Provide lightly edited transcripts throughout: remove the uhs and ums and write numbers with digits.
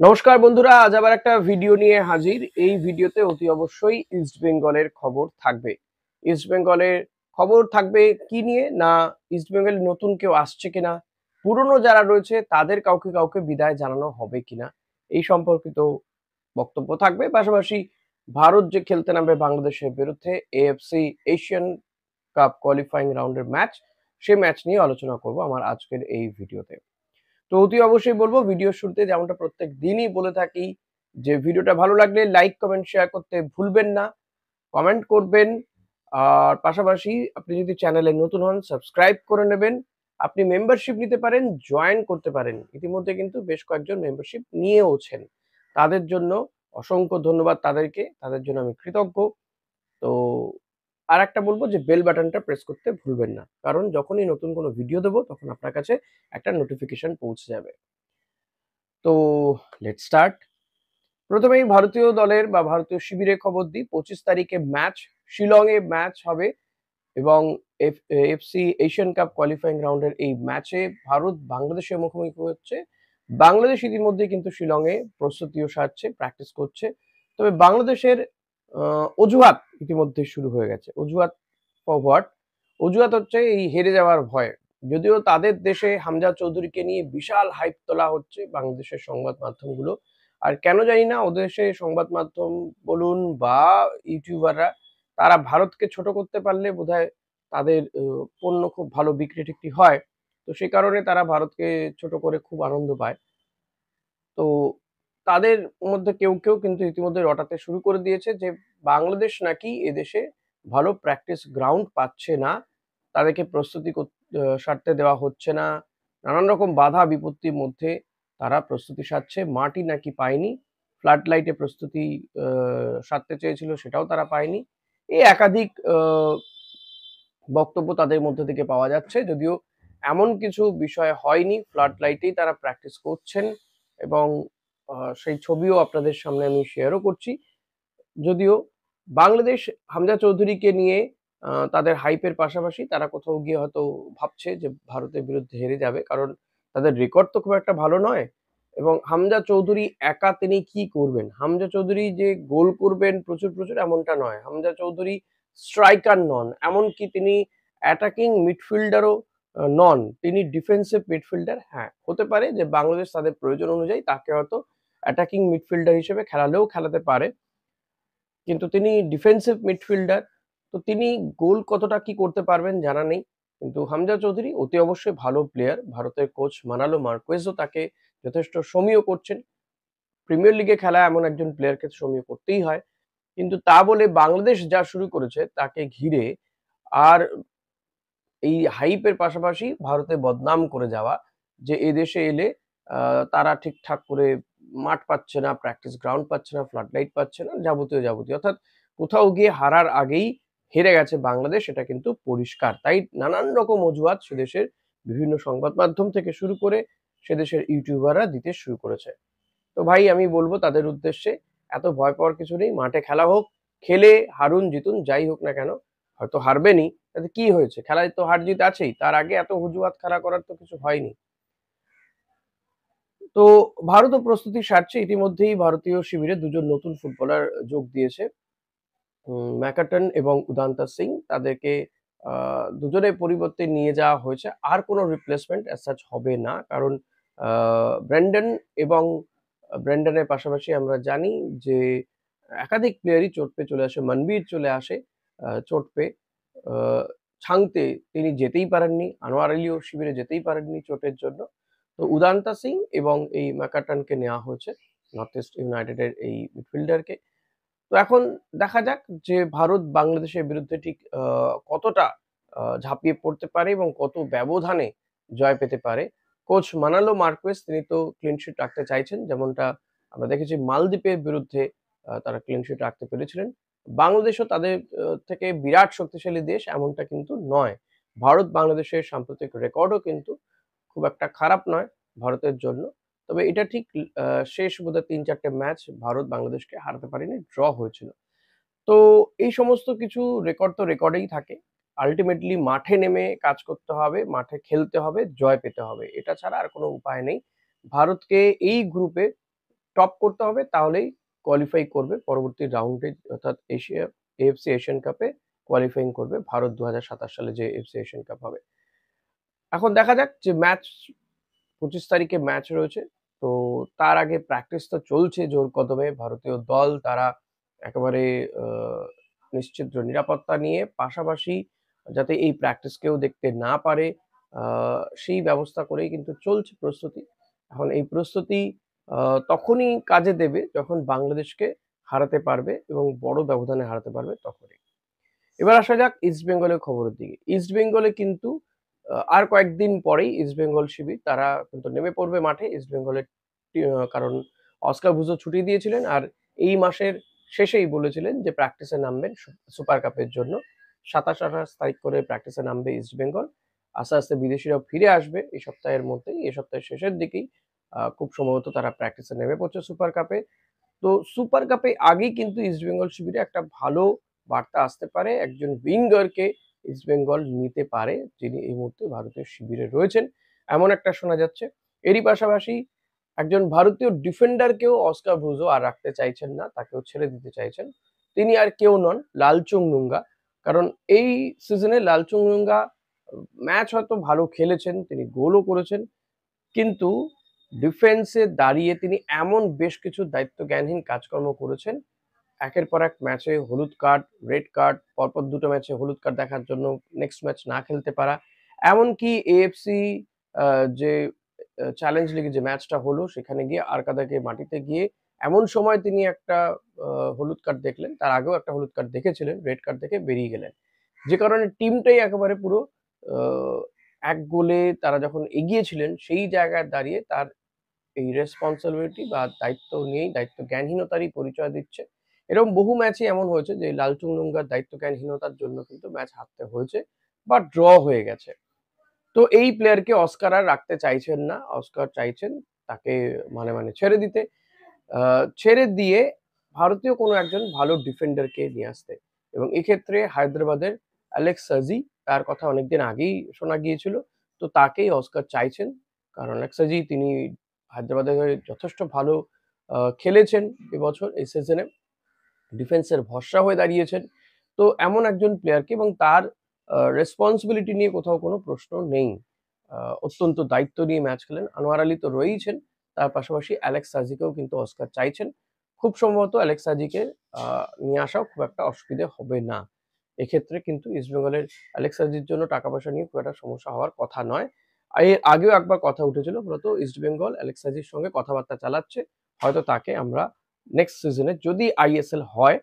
নমস্কার বন্ধুরা, আজ আবার একটা ভিডিও নিয়ে হাজির। এই ভিডিওতে অতি অবশ্যই ইস্ট বেঙ্গলের খবর থাকবে। ইস্ট বেঙ্গলের খবর থাকবে কি নিয়ে? না, ইস্ট বেঙ্গলে নতুন কেউ আসছে কিনা, পুরনো যারা রয়েছে তাদের কাউকে কাউকে বিদায় জানানো হবে কিনা, এই সম্পর্কিত বক্তব্য থাকবে। পাশাপাশি ভারত যে খেলতে নামবে বাংলাদেশের বিরুদ্ধে এএফসি এশিয়ান কাপ কোয়ালিফাইং রাউন্ডের ম্যাচ, সেই ম্যাচ নিয়ে আলোচনা করব আমার আজকের এই ভিডিওতে। তো অতি অবশ্যই বলবো, ভিডিওর শুরুতে যেমনটা প্রত্যেক দিনই বলে থাকি, যে ভিডিওটা ভালো লাগলে লাইক কমেন্ট শেয়ার করতে ভুলবেন না, কমেন্ট করবেন। আর পাশাপাশি আপনি যদি চ্যানেলে নতুন হন সাবস্ক্রাইব করে নেবেন। আপনি মেম্বারশিপ নিতে পারেন, জয়েন করতে পারেন। ইতিমধ্যে কিন্তু বেশ কয়েকজন মেম্বারশিপ নিয়েওছেন, তাদের জন্য অসংখ্য ধন্যবাদ তাদেরকে, তাদের জন্য আমি কৃতজ্ঞ। তো আর একটা বলবো যে বেল বাটনটা প্রেস করতে ভুলবেন না, কারণ যখনই নতুন কোনো ভিডিও দেবো তখন আপনার কাছে একটা নোটিফিকেশন পৌঁছে যাবে। তো লেটস স্টার্ট। প্রথমেই ভারতীয় দলের বা ভারতীয় শিবিরের খবর দিই। 25 তারিখে ম্যাচ, শিলংয়ে ম্যাচ হবে এবং এফসি এশিয়ান কাপ কোয়ালিফাইং রাউন্ডের এই ম্যাচে ভারত বাংলাদেশের মুখোমুখি হচ্ছে। বাংলাদেশ ইতিমধ্যে কিন্তু শিলংয়ে প্রস্তুতিও সারছে, প্র্যাকটিস করছে। তবে বাংলাদেশের অজুহাত ইতিমধ্যে শুরু হয়ে গেছে। অজুহাত ফর হোয়াট? অজুহাত হচ্ছে এই হেরে যাওয়ার ভয়। যদিও তাদের দেশে হামজা চৌধুরীকে নিয়ে বিশাল হাইপ তোলা হচ্ছে বাংলাদেশের সংবাদ মাধ্যমগুলো। আর কেন জানি না ওদের দেশে সংবাদ মাধ্যম বলুন বা ইউটিউবাররা, তারা ভারতকে ছোট করতে পারলে বোধহয় তাদের পণ্য খুব ভালো বিক্রি-টিক্রি হয়। তো সে কারণে তারা ভারতকে ছোট করে খুব আনন্দ পায়। তো তাদের মধ্যে কেউ কিন্তু ইতিমধ্যে রটাতে শুরু করে দিয়েছে যে বাংলাদেশ নাকি এদেশে ভালো প্র্যাকটিস গ্রাউন্ড পাচ্ছে না। তাদেরকে প্রস্তুতি সারতে দেওয়া হচ্ছে না। নানান রকম বাধা বিপত্তির মধ্যে তারা প্রস্তুতি সারছে। মাটি নাকি পায়নি। ফ্লাড লাইটে প্রস্তুতি আ সারতে চেয়েছিল, সেটাও তারা পায়নি। এই একাধিক বক্তব্য তাদের মধ্যে থেকে পাওয়া যাচ্ছে। যদিও এমন কিছু বিষয় হয়নি, ফ্লাড লাইটেই তারা প্র্যাকটিস করছেন এবং সেই ছবিও আপনাদের সামনে আমি শেয়ারও করছি। যদিও বাংলাদেশ হামজা চৌধুরীকে নিয়ে তাদের হাইপের পাশাপাশি তারা কোথাও গিয়ে হয়তো ভাবছে যে ভারতের বিরুদ্ধে হেরে যাবে। কারণ তাদের রেকর্ড তো খুব একটা ভালো নয় এবং হামজা চৌধুরী একা তিনি কি করবেন? হামজা চৌধুরী যে গোল করবেন প্রচুর এমনটা নয়। হামজা চৌধুরী স্ট্রাইকার নন। এমনকি তিনি অ্যাটাকিং মিডফিল্ডারও নন। তিনি ডিফেন্সিভ মিডফিল্ডার। হ্যাঁ, হতে পারে যে বাংলাদেশ তাদের প্রয়োজন অনুযায়ী তাকে হয়তো অ্যাটাকিং মিডফিল্ডার হিসেবে খেলালেও খেলাতে পারে। কিন্তু তিনি ডিফেন্সিভ মিডফিল্ডার। তো তিনি গোল কতটা কি করতে পারবেন জানা নেই। কিন্তু হামজা চৌধুরী অতি অবশ্যই ভালো প্লেয়ার। ভারতের কোচ মানালো মার্কোয়েজও তাকে যথেষ্ট সমীহ করছেন। প্রিমিয়ার লিগে খেলা এমন একজন প্লেয়ারকে সমীহ করতেই হয়। কিন্তু তা বলে বাংলাদেশ যা শুরু করেছে তাকে ঘিরে আর এই হাইপের পাশাপাশি ভারতে বদনাম করে যাওয়া, যে এদেশে এলে তারা ঠিকঠাক করে মাঠ পাচ্ছে না, প্র্যাকটিস গ্রাউন্ড পাচ্ছে না, ফ্লাড লাইট পাচ্ছে না, যাবতীয়। অর্থাৎ কোথাও গিয়ে হারার আগেই হেরে গেছে বাংলাদেশ, এটা কিন্তু পরিষ্কার। তাই নানান রকম অজুহাত সেদেশের বিভিন্ন সংবাদ মাধ্যম থেকে শুরু করে সেদেশের ইউটিউবাররা দিতে শুরু করেছে। তো ভাই আমি বলবো তাদের উদ্দেশ্যে, এত ভয় পাওয়ার কিছু নেই। মাঠে খেলা হোক, খেলে হারুন জিতুন যাই হোক না কেন, হয়তো হারবেনই, তাতে কি হয়েছে? খেলায় তো হার জিত আছেই। তার আগে এত অজুহাত খাড়া করার তো কিছু হয়নি। তো ভারতও প্রস্তুতি সারছে। ইতিমধ্যেই ভারতীয় শিবিরে ২ জন নতুন ফুটবলার যোগ দিয়েছে। ম্যাকাটন এবং উদান্তা সিং, তাদেরকে দুজনের পরিবর্তে নিয়ে যাওয়া হয়েছে। আর কোনো রিপ্লেসমেন্ট অ্যাজ সাচ হবে না। কারণ আ ব্রেন্ডন এবং ব্রেন্ডনের পাশাপাশি আমরা জানি যে একাধিক প্লেয়ারই চোট পেয়ে চলে আসে। মনবীর চলে আসে চোট পেয়ে। আ ছাংতে তিনি যেতেই পারেননি। আনোয়ার আলীও শিবিরে যেতেই পারেননি চোটের জন্য। তো উদান্তা সিং এবং এই ম্যাকাটনকে নেওয়া হয়েছে, নর্থ ইস্ট ইউনাইটেডের এই মিডফিল্ডারকে। তো এখন দেখা যাক যে ভারত বাংলাদেশের বিরুদ্ধে ঠিক কতটা ঝাঁপিয়ে পড়তে পারে এবং কত ব্যবধানে জয় পেতে পারে। কোচ মানালো মার্কোয়েজ তিনি তো ক্লিন শিট রাখতে চাইছেন। যেমনটা আমরা দেখেছি মালদ্বীপের বিরুদ্ধে তারা ক্লিন শিট রাখতে পেরেছিলেন। বাংলাদেশও তাদের থেকে বিরাট শক্তিশালী দেশ এমনটা কিন্তু নয়। ভারত বাংলাদেশের সাম্প্রতিক রেকর্ডও কিন্তু খুব একটা খারাপ নয় ভারতের জন্য। তবে এটা ঠিক আ শেষ বোধহয় ৩-৪ টে ম্যাচ ভারত বাংলাদেশকে হারাতে পারেনি, ড্র হয়েছিল। তো এই সমস্ত কিছু রেকর্ড তো রেকর্ডেই থাকে। আল্টিমেটলি মাঠে নেমে কাজ করতে হবে, মাঠে খেলতে হবে, জয় পেতে হবে। এটা ছাড়া আর কোনো উপায় নেই। ভারতকে এই গ্রুপে টপ করতে হবে, তাহলেই কোয়ালিফাই করবে পরবর্তী রাউন্ডে, অর্থাৎ এএফসি এশিয়ান কাপে কোয়ালিফাইং করবে ভারত 2027 সালে যে এএফসি এশিয়ান কাপ হবে। এখন দেখা যাক যে ম্যাচ 25 তারিখে ম্যাচ রয়েছে, তো তার আগে প্র্যাকটিস তো চলছে জোর কদমে। ভারতীয় দল তারা একেবারে নিশ্চিত নিরাপত্তা নিয়ে, পাশাপাশি যাতে এই প্র্যাকটিস কেউ দেখতে না পারে সেই ব্যবস্থা করেই কিন্তু চলছে প্রস্তুতি। এখন এই প্রস্তুতি তখনই কাজে দেবে যখন বাংলাদেশকে হারাতে পারবে এবং বড় ব্যবধানে হারাতে পারবে তখনই। এবার আসা যাক ইস্ট বেঙ্গলের খবরের দিকে। ইস্ট বেঙ্গলে কিন্তু আর কয়েকদিন পরেই ইস্ট বেঙ্গল শিবির তারা কিন্তু নেমে পড়বে মাঠে। ইস্ট বেঙ্গলের কারণ অস্কার ভুজো ছুটি দিয়েছিলেন, আর এই মাসের শেষেই বলেছিলেন যে প্র্যাকটিসে নামবেন সুপার কাপের জন্য। 27-28 তারিখ করে প্র্যাকটিসে নামবে ইস্ট বেঙ্গল। আস্তে আস্তে বিদেশিরাও ফিরে আসবে এই সপ্তাহের মধ্যেই, এই সপ্তাহের শেষের দিকেই খুব সম্ভবত তারা প্র্যাকটিসে নেমে পড়ছে সুপার কাপে। তো সুপার কাপে আগেই কিন্তু ইস্ট বেঙ্গল শিবিরে একটা ভালো বার্তা আসতে পারে। একজন উইঙ্গারকে ইস্ট বেঙ্গল নিতে পারে, যিনি এই মুহূর্তে ভারতীয় শিবিরে রয়েছেন, এমন একটা শোনা যাচ্ছে। এরই পাশাপাশি একজন ভারতীয় ডিফেন্ডারকেও অস্কার ব্রুজো আর রাখতে চাইছেন না, তাকেও ছেড়ে দিতে চাইছেন। তিনি আর কেউ নন, লালচুংনুঙ্গা। কারণ এই সিজনে লালচুংনুঙ্গা ম্যাচ হয়তো ভালো খেলেছেন, তিনি গোলও করেছেন, কিন্তু ডিফেন্সে দাঁড়িয়ে তিনি এমন বেশ কিছু দায়িত্ব জ্ঞানহীন কাজকর্ম করেছেন। একের পর এক ম্যাচে হলুদ কার্ড, রেড কার্ড, পরপর দুটো ম্যাচে হলুদ কার্ড দেখার জন্য নেক্সট ম্যাচ না খেলতে পারা। এমনকি এএফসি যে চ্যালেঞ্জ লিগে যে ম্যাচটা হলো সেখানে গিয়ে আরকাদাকে মাটিতে গিয়ে এমন সময় তিনি একটা হলুদ কার্ড দেখলেন, তার আগেও একটা হলুদ কার্ড দেখেছিলেন, রেড কার্ড দেখে বেরিয়ে গেলেন। যে কারণে টিমটাই একেবারে পুরো এক গোলে তারা যখন এগিয়েছিলেন সেই জায়গায় দাঁড়িয়ে তার এই রেসপন্সিবিলিটি বা দায়িত্ব নিয়েই দায়িত্ব জ্ঞানহীনতারই পরিচয় দিচ্ছে। এরকম বহু ম্যাচই এমন হয়েছে যে লালচুংনুঙ্গার দায়িত্ব জ্ঞানহীনতার জন্য কিন্তু ম্যাচ হারতে হয়েছে বা ড্র হয়ে গেছে। তো এই প্লেয়ারকে অস্কার আর রাখতে চাইছেন না। অস্কার চাইছেন তাকে মানে ছেড়ে দিতে। ছেড়ে দিয়ে ভারতীয় কোনো একজন ভালো ডিফেন্ডারকে নিয়ে আসতে, এবং এক্ষেত্রে হায়দ্রাবাদের অ্যালেক্স সাজি, তার কথা অনেকদিন আগেই শোনা গিয়েছিল। তো তাকেই অস্কার চাইছেন, কারণ অ্যালেক্স সাজি তিনি হায়দ্রাবাদের হয়ে যথেষ্ট ভালো খেলেছেন এবছর এই সিজনে, ডিফেন্সের ভরসা হয়ে দাঁড়িয়েছেন। তো এমন একজন প্লেয়ারকে, এবং তার রেসপন্সিবিলিটি নিয়ে কোথাও কোনো প্রশ্ন নেই। অত্যন্ত দায়িত্ব নিয়ে ম্যাচ খেলেন। আনোয়ার আলী তো রয়েইছেন, তার পাশাপাশি অ্যালেক্স সাজিকেও কিন্তু অস্কার চাইছেন। খুব সম্ভবত অ্যালেক্স সাজিকে নিয়ে আসাও খুব একটা অসুবিধে হবে না। এক্ষেত্রে কিন্তু ইস্টবেঙ্গলের অ্যালেক্স সাজির জন্য টাকা পয়সা নিয়ে খুব একটা সমস্যা হওয়ার কথা নয়। এর আগেও একবার কথা উঠেছিল, মূলত ইস্টবেঙ্গল অ্যালেক্স সাজির সঙ্গে কথাবার্তা চালাচ্ছে। হয়তো তাকে আমরা নেক্সট সিজনে যদি আইএসএল হয়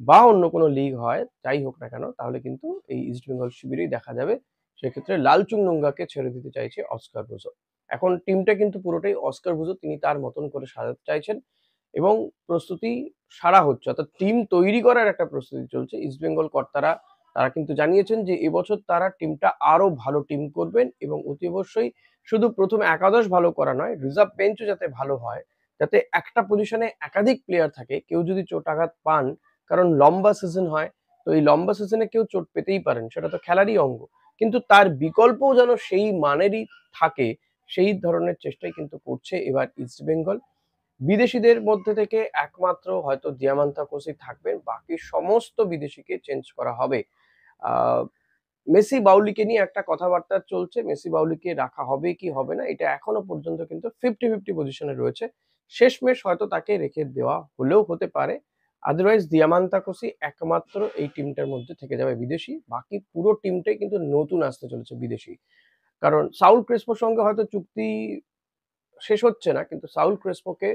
বা অন্য কোনো লিগ হয়, যাই হোক না কেন, তাহলে কিন্তু এই ইস্টবেঙ্গল শিবিরেই দেখা যাবে। সেক্ষেত্রে লালচুংনুঙ্গাকে ছেড়ে দিতে চাইছে অস্কার ব্রুজো। এখন টিমটা কিন্তু পুরোটাই অস্কার ব্রুজো, তিনি তার মতন করে সাজাতে চাইছেন এবং প্রস্তুতি সারা হচ্ছে, অর্থাৎ টিম তৈরি করার একটা প্রস্তুতি চলছে। ইস্টবেঙ্গল কর্তারা তারা কিন্তু জানিয়েছেন যে এবছর তারা টিমটা আরো ভালো টিম করবেন, এবং অতি অবশ্যই শুধু প্রথম একাদশ ভালো করা নয়, রিজার্ভ বেঞ্চও যাতে ভালো হয়, যাতে একটা পজিশনে একাধিক প্লেয়ার থাকে। কেউ যদি চোট আঘাত পান, কারণ লম্বা সিজন হয়, তো এই লম্বা সিজনে কেউ চোট পেতেই পারেন, সেটা তো খেলারই অঙ্গ, কিন্তু তার বিকল্পও যেন সেই মানেরই থাকে, সেই ধরনের চেষ্টাই কিন্তু করছে এবার ইস্টবেঙ্গল। বিদেশিদের মধ্যে থেকে একমাত্র হয়তো দিয়ামান্তাকোসই থাকবেন, বাকি সমস্ত বিদেশিকে চেঞ্জ করা হবে। আহ মেসি বাউলিকে নিয়ে একটা কথাবার্তা চলছে, মেসি বাউলিকে রাখা হবে কি হবে না, এটা এখনো পর্যন্ত কিন্তু 50-50 পজিশনে রয়েছে। শেষমেশ হয়তো তাকে রেখে দেওয়া হলেও হতে পারে। আদারওয়াইজ দিয়ামান্তাকোসই একমাত্র এই টিমটার মধ্যে থেকে যাবে বিদেশি, বাকি পুরো টিমটাই কিন্তু নতুন আসতে চলেছে বিদেশি। কারণ সাউল ক্রেসপোর সঙ্গে হয়তো চুক্তি শেষ হচ্ছে না, কিন্তু সাউল ক্রেসপোকে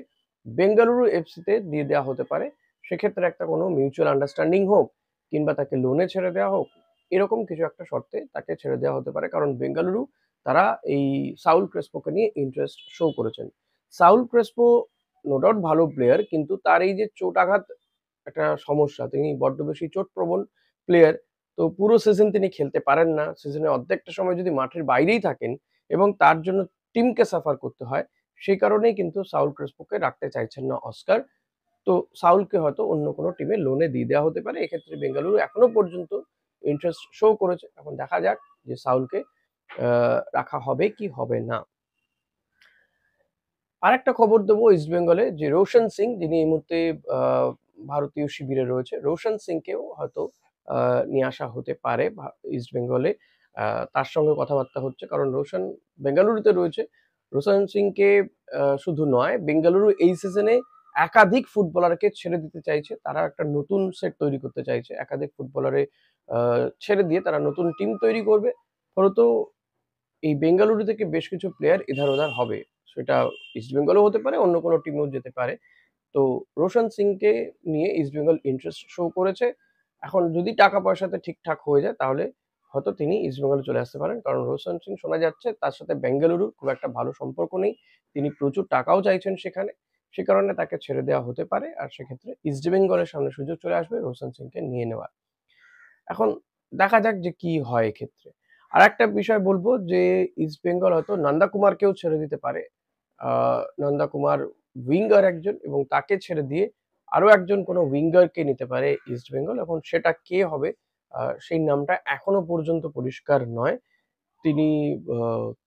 বেঙ্গালুরু এফসিতে দিয়ে দেওয়া হতে পারে। সেক্ষেত্রে একটা কোনো মিউচুয়াল আন্ডারস্ট্যান্ডিং হোক, কিংবা তাকে লোনে ছেড়ে দেওয়া হোক, এরকম কিছু একটা শর্তে তাকে ছেড়ে দেওয়া হতে পারে, কারণ বেঙ্গালুরু তারা এই সাউল ক্রেসপোকে নিয়ে ইন্টারেস্ট শো করেছেন। সাউল ক্রেসপো নো ডাউট ভালো প্লেয়ার, কিন্তু তার এই যে চোট আঘাত একটা সমস্যা, তিনি বড্ড বেশি চোট প্রবণ প্লেয়ার। তো পুরো সিজন তিনি খেলতে পারেন না, সিজনের অর্ধেকটা সময় যদি মাঠের বাইরেই থাকেন এবং তার জন্য টিমকে সাফার করতে হয়, সেই কারণেই কিন্তু সাউল ক্রেসপোকে রাখতে চাইছেন না অস্কার। তো সাউলকে হয়তো অন্য কোনো টিমে লোনে দিয়ে দেওয়া হতে পারে। এক্ষেত্রে বেঙ্গালুরু এখনো পর্যন্ত ইন্টারেস্ট শো করেছে। এখন দেখা যাক যে সাউলকে রাখা হবে কি হবে না। আরেকটা খবর দেবো ইস্ট বেঙ্গলে, যে রোশন সিং, যিনি এই মুহূর্তে ভারতীয় শিবিরে রয়েছে, রোশন সিংকেও হয়তো নিয়ে আসা হতে পারে ইস্ট বেঙ্গলে। তার সঙ্গে কথাবার্তা হচ্ছে, কারণ রোশন বেঙ্গালুরুতে রয়েছে। রোশন সিংকে শুধু নয়, বেঙ্গালুরু এই সিজনে একাধিক ফুটবলারকে ছেড়ে দিতে চাইছে। তারা একটা নতুন সেট তৈরি করতে চাইছে, একাধিক ফুটবলারে ছেড়ে দিয়ে তারা নতুন টিম তৈরি করবে। ফলত এই বেঙ্গালুরু থেকে বেশ কিছু প্লেয়ার এধার ওধার হবে। সেটা ইস্ট বেঙ্গলও হতে পারে, অন্য কোনো টিমেও যেতে পারে। তো রোশন সিংকে নিয়ে ইস্ট বেঙ্গল ইন্টারেস্ট শো করেছে। এখন যদি টাকা পয়সাতে ঠিকঠাক হয়ে যায়, তাহলে হয়তো তিনি ইস্ট বেঙ্গলে চলে আসতে পারেন। কারণ রোশন সিং, শোনা যাচ্ছে তার সাথে বেঙ্গালুরুর খুব একটা ভালো সম্পর্ক নেই। তিনি প্রচুর টাকাও চাইছেন সেখানে। সে কারণে তাকে ছেড়ে দেওয়া হতে পারে। আর সেক্ষেত্রে ইস্ট বেঙ্গলের সামনে সুযোগ চলে আসবে রোশন সিংকে নিয়ে নেওয়ার। এখন দেখা যাক যে কি হয় এক্ষেত্রে। আরেকটা বিষয় বলবো, যে ইস্ট বেঙ্গল হয়তো নন্দা কুমারকেও ছেড়ে দিতে পারে। নন্দা কুমার উইঙ্গার একজন, এবং তাকে ছেড়ে দিয়ে আরো একজন কোনো উইঙ্গারকে নিতে পারে ইস্ট বেঙ্গল। এখন সেটা কে হবে, সেই নামটা এখনো পর্যন্ত পরিষ্কার নয়। তিনি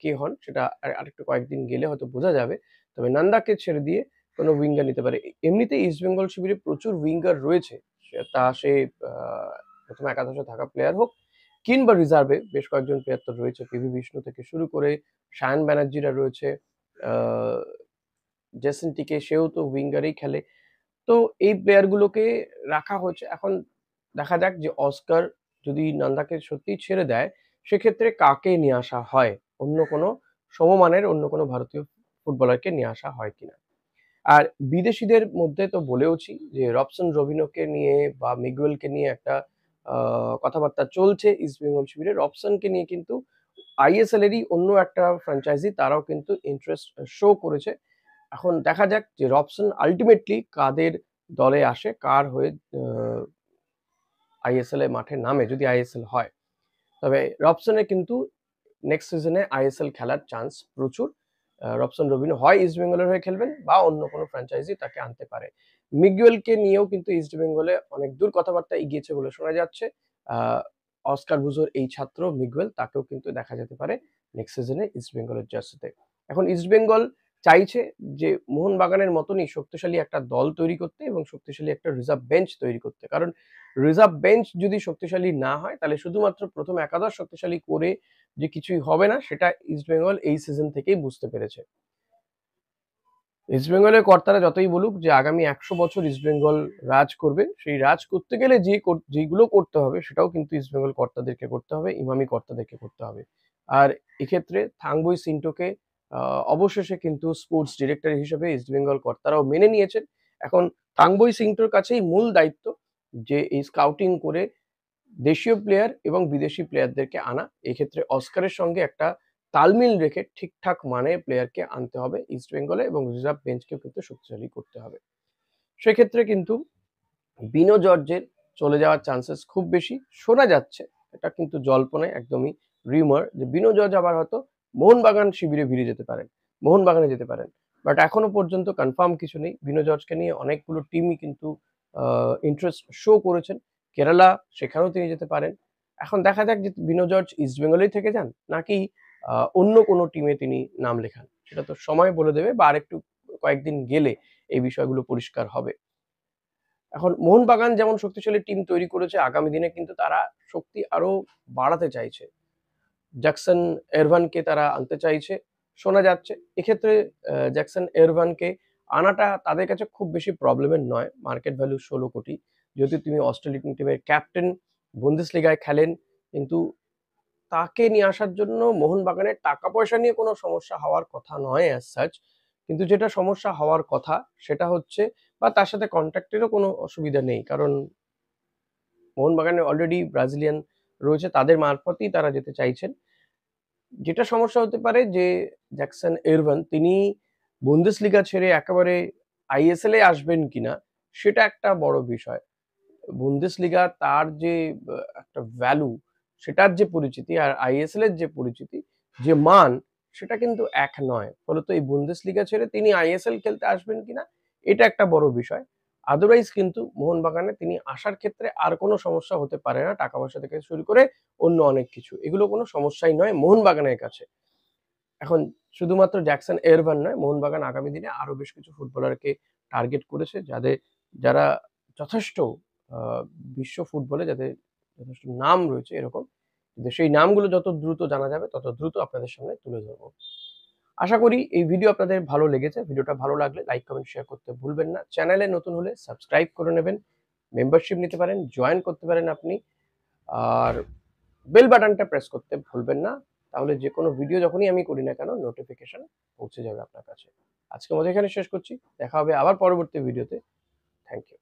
কে হন সেটা আরেকটু কয়েকদিন গেলে হয়তো বোঝা যাবে। তবে নন্দাকে ছেড়ে দিয়ে কোনো উইঙ্গার নিতে পারে। এমনিতেই ইস্ট বেঙ্গল শিবিরে প্রচুর উইঙ্গার রয়েছে। সে প্রথম একাদশে থাকা প্লেয়ার হোক, কিংবা রিজার্ভে বেশ কয়েকজন প্লেয়ার তো রয়েছে। পিভি বিষ্ণু থেকে শুরু করে সায়ন ব্যানার্জিরা রয়েছে, আহ জেসন টিকে, সেও তো উইঙ্গারেই খেলে। তো এই প্লেয়ার গুলোকে রাখা হচ্ছে। এখন দেখা যাক যে অস্কার যদি নন্দাকে সত্যিই ছেড়ে দেয়, সেক্ষেত্রে কাকে নিয়ে আসা হয়, অন্য কোনো সমমানের অন্য কোনো ভারতীয় ফুটবলারকে নিয়ে আসা হয় কিনা। আর বিদেশিদের মধ্যে তো বলেওছি যে রবসন রবিনোকে নিয়ে বা মিগুয়েলকে নিয়ে একটা কথাবার্তা চলছে ইস্ট বেঙ্গল শিবিরে। রবসনকে নিয়ে কিন্তু আইএসএল এরই অন্য একটা ফ্র্যাঞ্চাইজি, তারাও কিন্তু ইন্টারেস্ট শো করেছে। এখন দেখা যাক যে রবসন আলটিমেটলি কাদের দলে আসে, কার হয়ে আইএসএল এ মাঠে নামে, যদি আইএসএল হয়। তবে রবসনের কিন্তু নেক্সট সিজনে আইএসএল খেলার চান্স প্রচুর। রবসন রবিনো হয় ইস্ট বেঙ্গলের হয়ে খেলবেন, বা অন্য কোনো ফ্র্যাঞ্চাইজি তাকে আনতে পারে। মিগুয়েলকে নিয়েও কিন্তু ইস্ট বেঙ্গলে অনেক দূর কথাবার্তা এগিয়েছে বলে শোনা যাচ্ছে। অস্কার বুজোর এই ছাত্র মিগুয়েল, তাকেও কিন্তু দেখা যেতে পারে নেক্সট সিজনে ইস্ট বেঙ্গলের জার্সিতে। এখন ইস্ট বেঙ্গল চাইছে যে মোহনবাগানের মতনই শক্তিশালী একটা দল তৈরি করতে, এবং শক্তিশালী একটা রিজার্ভ বেঞ্চ তৈরি করতে। কারণ রিজার্ভ বেঞ্চ যদি শক্তিশালী না হয়, তাহলে শুধুমাত্র প্রথম একাদশ শক্তিশালী করে যে কিছুই হবে না, সেটা ইস্ট বেঙ্গল এই সিজন থেকেই বুঝতে পেরেছে। ইস্ট বেঙ্গলের কর্তারা যতই বলুক যে আগামী ১০০ বছর ইস্ট বেঙ্গল রাজ করবে, সেই রাজ করতে গেলে যেগুলো করতে হবে, সেটাও কিন্তু ইস্ট বেঙ্গল কর্তাদেরকে করতে হবে, ইমামি কর্তাদেরকে করতে হবে। আর এক্ষেত্রে থাংবই সিন্টোকে অবশেষে কিন্তু স্পোর্টস ডিরেক্টর হিসেবে ইস্ট বেঙ্গল কর্তারাও মেনে নিয়েছেন। এখন থাংবই সিন্টোর কাছেই মূল দায়িত্ব, যে এই স্কাউটিং করে দেশীয় প্লেয়ার এবং বিদেশি প্লেয়ারদেরকে আনা। এক্ষেত্রে অস্কারের সঙ্গে একটা তালমিল রেখে ঠিকঠাক মানের প্লেয়ারকে আনতে হবে ইস্ট বেঙ্গলে, এবং রিজার্ভ বেঞ্চকেও কিন্তু শক্তিশালী করতে হবে। সেক্ষেত্রে কিন্তু বিনো জর্জের চলে যাওয়ার চান্সেস খুব বেশি। শোনা যাচ্ছে, এটা কিন্তু জল্পনায়, একদমই রিউমার, যে বিনো জর্জ আবার হয়তো মোহনবাগান শিবিরে ভিড়ে যেতে পারেন, মোহনবাগানে যেতে পারেন। বাট এখনো পর্যন্ত কনফার্ম কিছু নেই। বিনো জর্জকে নিয়ে অনেকগুলো টিমই কিন্তু ইন্টারেস্ট শো করেছেন। কেরালা, সেখানেও তিনি যেতে পারেন। এখন দেখা যাক যে বিনো জর্জ ইস্ট বেঙ্গলেই থেকে যান, নাকি অন্য কোনো টিমে তিনি নাম লেখান। সেটা তো সময় বলে দেবে, বা আরেকটু কয়েকদিন গেলে এই বিষয়গুলো পরিষ্কার হবে। এখন মোহনবাগান যেমন শক্তিশালী টিম তৈরি করেছে, আগামী দিনে কিন্তু তারা শক্তি আরো বাড়াতে চাইছে। জ্যাকসন এরভানকে তারা আনতে চাইছে শোনা যাচ্ছে। এক্ষেত্রে জ্যাকসন এরভানকে আনাটা তাদের কাছে খুব বেশি প্রবলেমের নয়। মার্কেট ভ্যালু ১৬ কোটি। যদি তুমি অস্ট্রেলিয়ান টিমের ক্যাপ্টেন, বুন্দেসলিগায় খেলেন, কিন্তু তাকে নিয়ে আসার জন্য মোহনবাগানের টাকা পয়সা নিয়ে কোনো সমস্যা হওয়ার কথা নয় অ্যাজ সাচ। কিন্তু যেটা সমস্যা হওয়ার কথা, সেটা হচ্ছে, বা তার সাথে কন্ট্রাক্টেরও কোনো অসুবিধা নেই, কারণ মোহনবাগানে অলরেডি ব্রাজিলিয়ান রয়েছে, তাদের মারফতেই তারা যেতে চাইছেন। যেটা সমস্যা হতে পারে, যে জ্যাকসন এরভান তিনি বুন্দেসলিগা ছেড়ে একেবারে আইএসএল এ আসবেন কিনা, সেটা একটা বড় বিষয়। বুন্দেসলিগা তার যে একটা ভ্যালু, সেটার যে পরিচিতি, আর আইএসএল এর যে পরিচিতি, যে মান, সেটা কিন্তু এক নয়। ফলত এই বুন্দেসলিগা ছেড়ে তিনি আইএসএল খেলতে আসবেন কিনা, এটা একটা বড় বিষয়। আদারওয়াইজ কিন্তু মোহনবাগানে তিনি আসার ক্ষেত্রে আর কোনো সমস্যা হতে পারে না, টাকা পয়সা থেকে শুরু করে অন্য অনেক কিছু, এগুলো কোনো সমস্যাই নয় মোহনবাগানের কাছে। এখন শুধুমাত্র জ্যাকসন এরভান নয়, মোহনবাগান আগামী দিনে আরো বেশ কিছু ফুটবলারকে টার্গেট করেছে, যারা যথেষ্ট আহ, বিশ্ব ফুটবলে যাদের যথেষ্ট নাম রয়েছে এরকম। কিন্তু সেই নামগুলো যত দ্রুত জানা যাবে তত দ্রুত আপনাদের সামনে তুলে ধরবো। আশা করি এই ভিডিও আপনাদের ভালো লেগেছে। ভিডিওটা ভালো লাগলে লাইক কমেন্ট শেয়ার করতে ভুলবেন না। চ্যানেলে নতুন হলে সাবস্ক্রাইব করে নেবেন, মেম্বারশিপ নিতে পারেন, জয়েন করতে পারেন আপনি। আর বেল বাটনটা প্রেস করতে ভুলবেন না, তাহলে যে কোনো ভিডিও যখনই আমি করি না কেন নোটিফিকেশন পৌঁছে যাবে আপনার কাছে। আজকের মতো এখানে শেষ করছি, দেখা হবে আবার পরবর্তী ভিডিওতে। Thank you.